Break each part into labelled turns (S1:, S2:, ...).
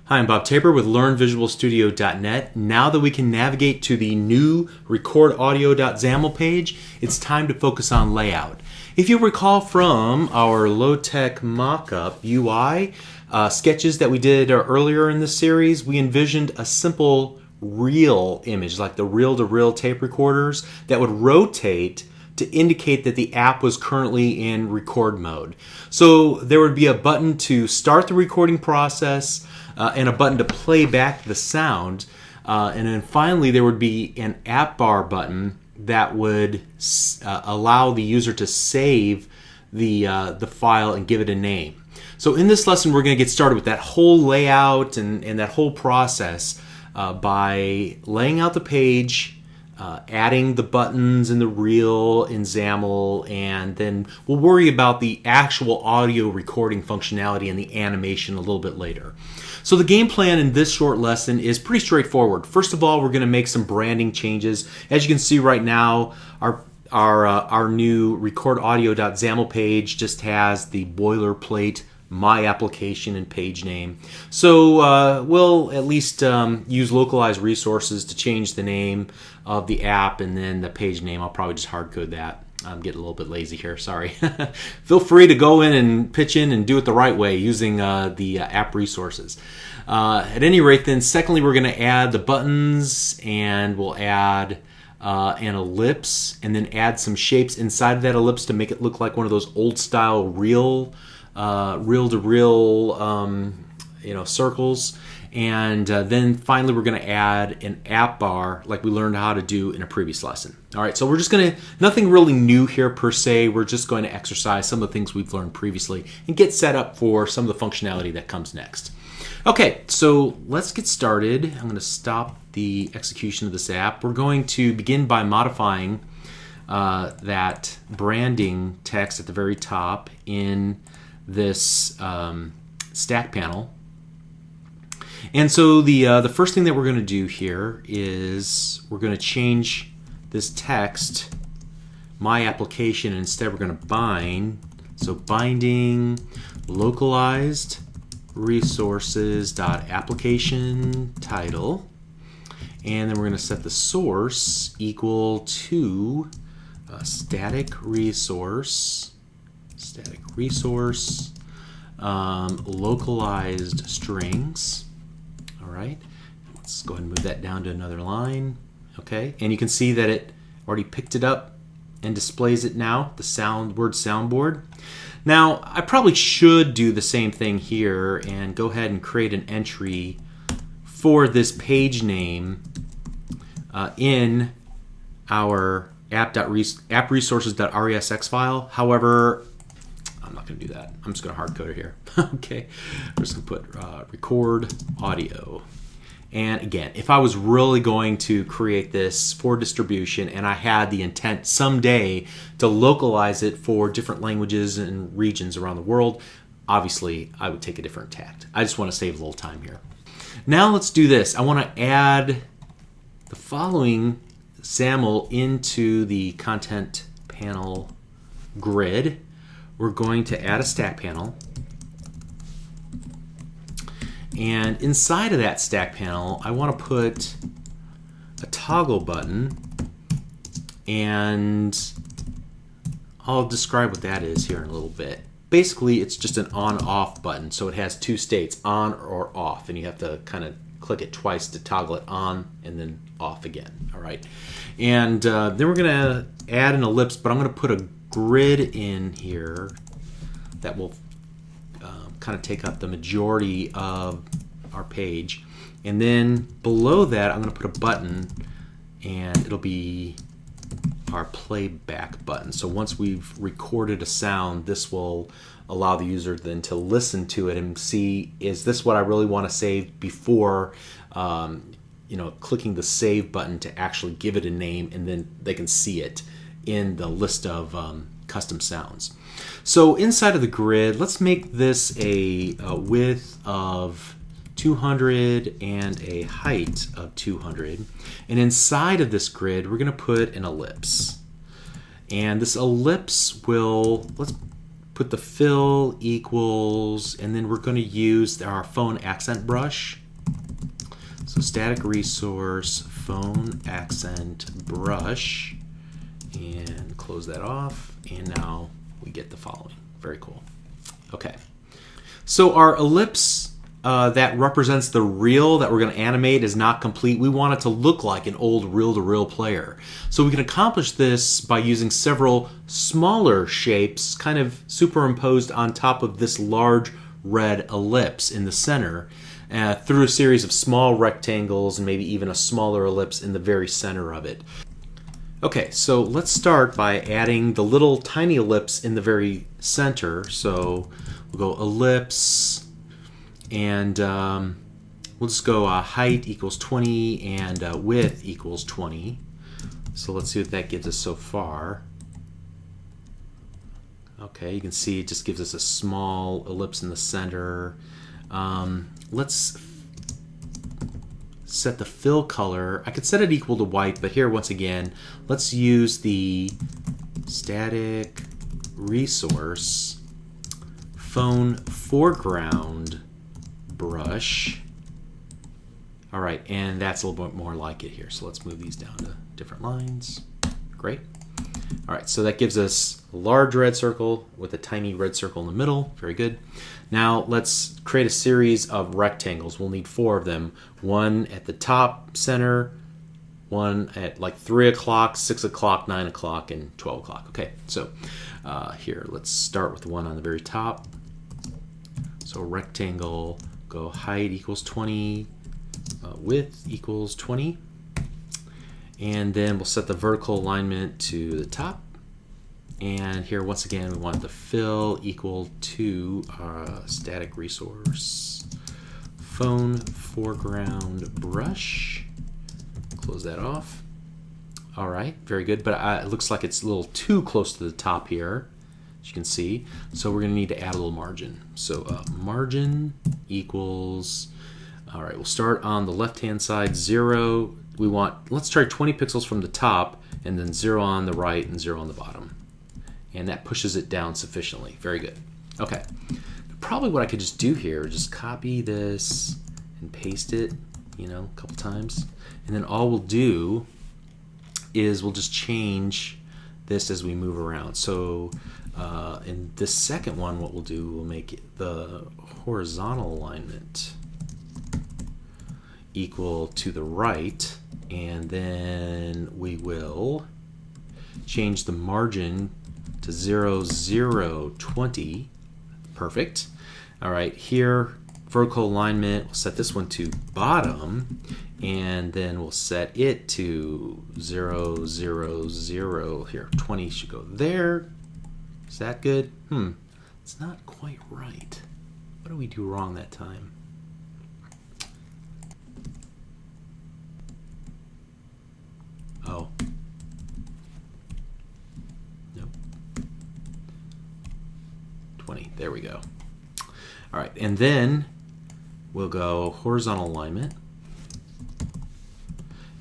S1: Hi, I'm Bob Tabor with LearnVisualStudio.net. Now that we can navigate to the new recordaudio.xaml page, it's time to focus on layout. If you recall from our low-tech mock-up UI sketches that we did earlier in this series, we envisioned a simple reel image, like the reel-to-reel tape recorders, that would rotate to indicate that the app was currently in record mode. So there would be a button to start the recording process, and a button to play back the sound, and then finally there would be an app bar button that would allow the user to save the file and give it a name. So in this lesson we're going to get started with that whole layout and that whole process by laying out the page, adding the buttons and the reel in XAML, and then we'll worry about the actual audio recording functionality and the animation a little bit later. So the game plan in this short lesson is pretty straightforward. First of all, we're going to make some branding changes. As you can see right now, our new recordaudio.xaml page just has the boilerplate my application and page name. So we'll at least use localized resources to change the name of the app, and then the page name, I'll probably just hard code that. I'm getting a little bit lazy here, sorry. Feel free to go in and pitch in and do it the right way using the app resources. At any rate then, secondly, we're going to add the buttons, and we'll add an ellipse, and then add some shapes inside of that ellipse to make it look like one of those old style reel-to-reel circles. And then finally we're going to add an app bar like we learned how to do in a previous lesson. All right, so we're just going to, nothing really new here per se, we're just going to exercise some of the things we've learned previously and get set up for some of the functionality that comes next. Okay, so let's get started. I'm going to stop the execution of this app. We're going to begin by modifying that branding text at the very top in this stack panel. And so the first thing that we're going to do here is we're going to change this text, my application, and instead we're going to bind. So binding localized resources.application title, and then we're going to set the source equal to static resource localized strings. All right, let's go ahead and move that down to another line. Okay, and you can see that it already picked it up and displays it now, the SoundBoard. Now, I probably should do the same thing here and go ahead and create an entry for this page name in our app.resources.resx file. However, I'm not going to do that. I'm just going to hard code it here. Okay, I'm just going to put record audio. And again, if I was really going to create this for distribution and I had the intent someday to localize it for different languages and regions around the world, obviously I would take a different tact. I just want to save a little time here. Now let's do this. I want to add the following XAML into the content panel grid. We're going to add a stack panel, and inside of that stack panel I want to put a toggle button, and I'll describe what that is here in a little bit. Basically it's just an on-off button, so it has two states, on or off, and you have to kind of click it twice to toggle it on and then off again. All right, and then we're going to add an ellipse, but I'm going to put a grid in here that will kind of take up the majority of our page, and then below that I'm going to put a button, and it'll be our playback button. So once we've recorded a sound, this will allow the user then to listen to it and see, is this what I really want to save, before clicking the save button to actually give it a name, and then they can see it in the list of custom sounds. So inside of the grid, let's make this a width of 200 and a height of 200. And inside of this grid, we're going to put an ellipse. And this ellipse will, let's put the fill equals, and then we're going to use our phone accent brush. So static resource, phone accent brush, and close that off. And now we get the following. Very cool. Okay. So our ellipse that represents the reel that we're going to animate is not complete. We want it to look like an old reel-to-reel player. So we can accomplish this by using several smaller shapes kind of superimposed on top of this large red ellipse in the center through a series of small rectangles and maybe even a smaller ellipse in the very center of it. Okay, so let's start by adding the little tiny ellipse in the very center. So we'll go ellipse, and we'll just go height equals 20 and width equals 20. So let's see what that gives us so far. Okay, you can see it just gives us a small ellipse in the center. Let's set the fill color. I could set it equal to white, but here once again, let's use the static resource phone foreground brush. All right, and that's a little bit more like it here. So let's move these down to different lines. Great. All right, so that gives us a large red circle with a tiny red circle in the middle. Very good. Now let's create a series of rectangles. We'll need 4 of them. One at the top center, one at like 3 o'clock, 6 o'clock, 9 o'clock, and 12 o'clock. Okay, so here, let's start with the one on the very top. So rectangle, go height equals 20, width equals 20. And then we'll set the vertical alignment to the top. And here, once again, we want the fill equal to static resource phone foreground brush. Close that off. All right, very good. But it looks like it's a little too close to the top here, as you can see. So we're going to need to add a little margin. So margin equals, all right, we'll start on the left-hand side, 0. We want, let's try 20 pixels from the top, and then 0 on the right and 0 on the bottom. And that pushes it down sufficiently. Very good. Okay. Probably what I could just do here, just copy this and paste it, you know, a couple times. And then all we'll do is we'll just change this as we move around. So in this second one, what we'll do, we'll make the horizontal alignment equal to the right, and then we will change the margin to 0, 0, 20. Perfect. All right, here, vertical alignment, we'll set this one to bottom, and then we'll set it to 0, 0, 0. Here, 20 should go there. Is that good? It's not quite right. What did we do wrong that time? Oh. Nope. 20. There we go. All right, and then we'll go horizontal alignment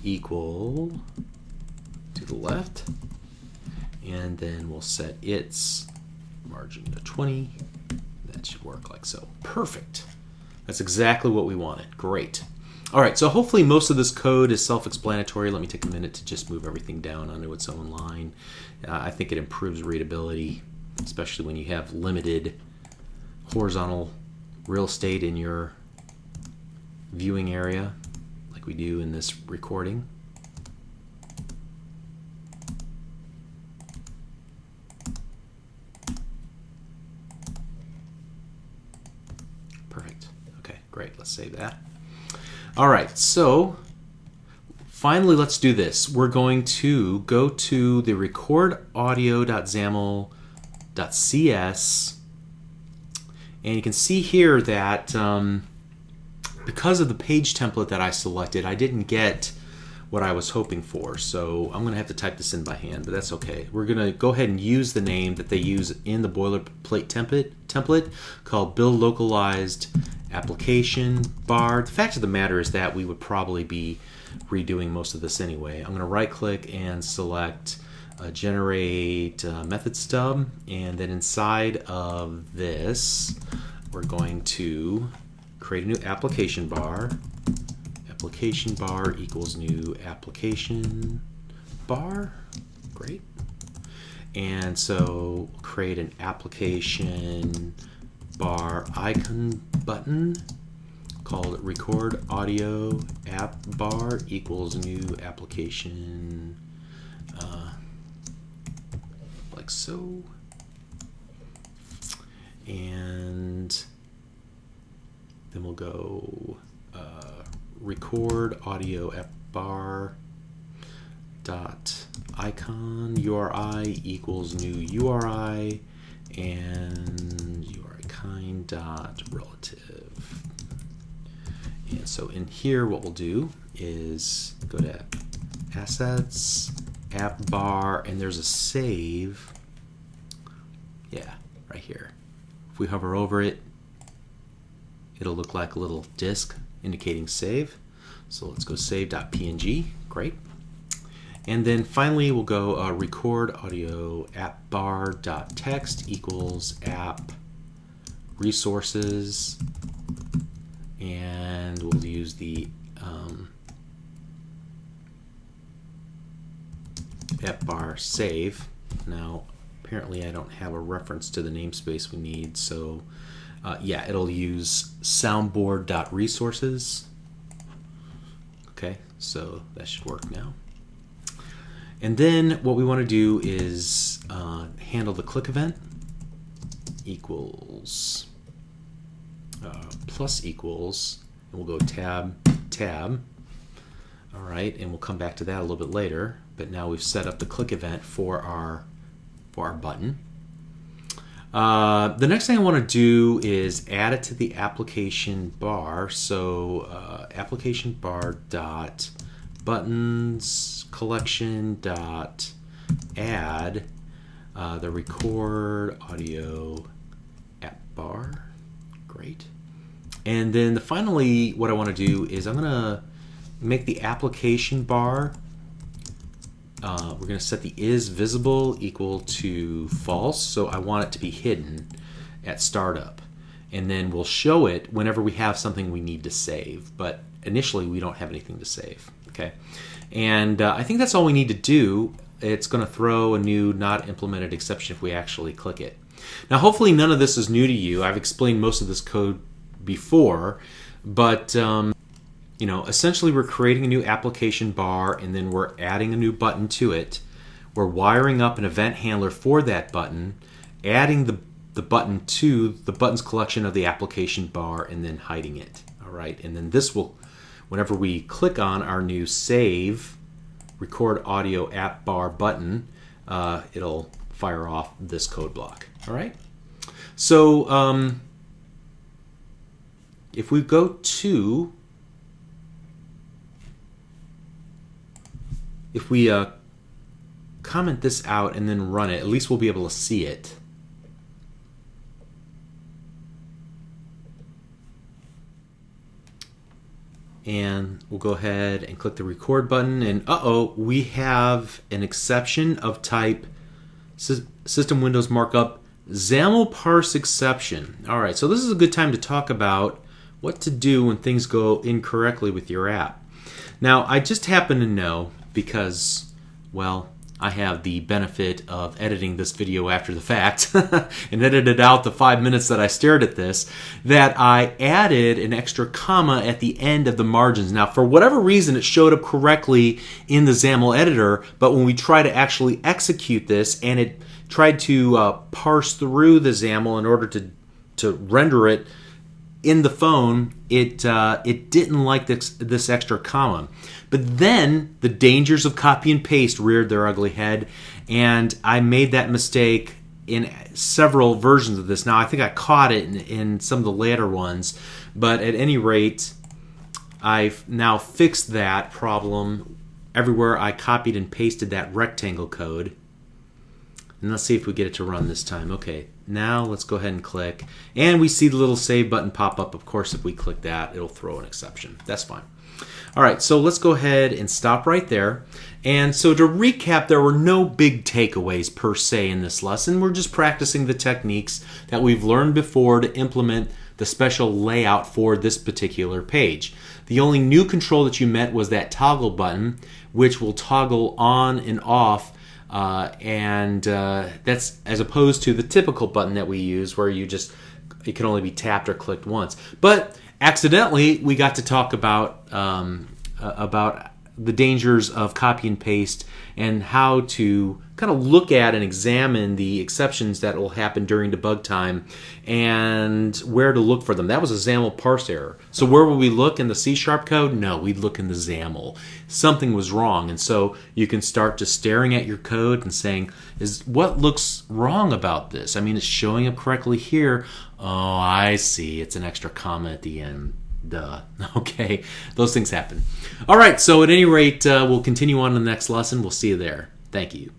S1: equal to the left, and then we'll set its margin to 20. That should work like so. Perfect. That's exactly what we wanted. Great. All right, so hopefully most of this code is self-explanatory. Let me take a minute to just move everything down onto its own line. I think it improves readability, especially when you have limited horizontal real estate in your viewing area, like we do in this recording. Perfect. Okay, great. Let's save that. All right, so finally, let's do this. We're going to go to the recordaudio.xaml.cs, and you can see here that because of the page template that I selected, I didn't get what I was hoping for. So I'm going to have to type this in by hand, but that's okay. We're going to go ahead and use the name that they use in the boilerplate template called Build Localized Application Bar. The fact of the matter is that we would probably be redoing most of this anyway. I'm going to right click and select generate method stub, and then inside of this we're going to create a new application bar. Application bar equals new application bar. Great. And so create an application bar icon button called record audio app bar equals new application like so. And then we'll go record audio app bar dot icon URI equals new URI and URI kind dot relative. And so in here what we'll do is go to assets, app bar, and there's a save. Yeah, right here. If we hover over it, it'll look like a little disk indicating save. So let's go save.png. Great. And then finally we'll go record audio app bar dot text equals app resources, and we'll use the app bar save. Now apparently I don't have a reference to the namespace we need, so yeah, it'll use SoundBoard dot resources. Okay, so that should work now. And then what we want to do is handle the click event equals plus equals, and we'll go tab tab. All right, and we'll come back to that a little bit later. But now we've set up the click event for our button. The next thing I want to do is add it to the application bar. So application bar dot buttons collection dot add the record audio app bar. Great. And then finally what I want to do is I'm going to make the application bar, we're going to set the is visible equal to false, so I want it to be hidden at startup, and then we'll show it whenever we have something we need to save, but initially we don't have anything to save. Okay, and I think that's all we need to do. It's going to throw a new not implemented exception if we actually click it. Now hopefully none of this is new to you. I've explained most of this code before, but you know, essentially we're creating a new application bar and then we're adding a new button to it. We're wiring up an event handler for that button, adding the button to the buttons collection of the application bar, and then hiding it. All right, and then this will, whenever we click on our new save record audio app bar button, it'll fire off this code block. All right, so if we go to, if we comment this out and then run it, at least we'll be able to see it. And we'll go ahead and click the record button, and we have an exception of type System Windows Markup XAML parse exception. All right, so this is a good time to talk about what to do when things go incorrectly with your app. Now, I just happen to know, because, well, I have the benefit of editing this video after the fact and edited out the 5 minutes that I stared at this, that I added an extra comma at the end of the margins. Now, for whatever reason, it showed up correctly in the XAML editor, but when we try to actually execute this and it tried to parse through the XAML in order to render it in the phone, it didn't like this extra comma. But then the dangers of copy and paste reared their ugly head, and I made that mistake in several versions of this. Now, I think I caught it in some of the later ones, but at any rate, I've now fixed that problem everywhere I copied and pasted that rectangle code. And let's see if we get it to run this time. Okay, now let's go ahead and click. And we see the little save button pop up. Of course, if we click that, it'll throw an exception. That's fine. All right, so let's go ahead and stop right there. And so to recap, there were no big takeaways per se in this lesson. We're just practicing the techniques that we've learned before to implement the special layout for this particular page. The only new control that you met was that toggle button, which will toggle on and off, that's as opposed to the typical button that we use where it can only be tapped or clicked once. But accidentally, we got to talk about the dangers of copy and paste and how to kind of look at and examine the exceptions that will happen during debug time and where to look for them. That was a XAML parse error. So where would we look in the C# code? No, we'd look in the XAML. Something was wrong, and so you can start just staring at your code and saying, what looks wrong about this? I mean, it's showing up correctly here. Oh, I see. It's an extra comma at the end. Duh. Okay, those things happen. All right, so at any rate, we'll continue on in the next lesson. We'll see you there. Thank you.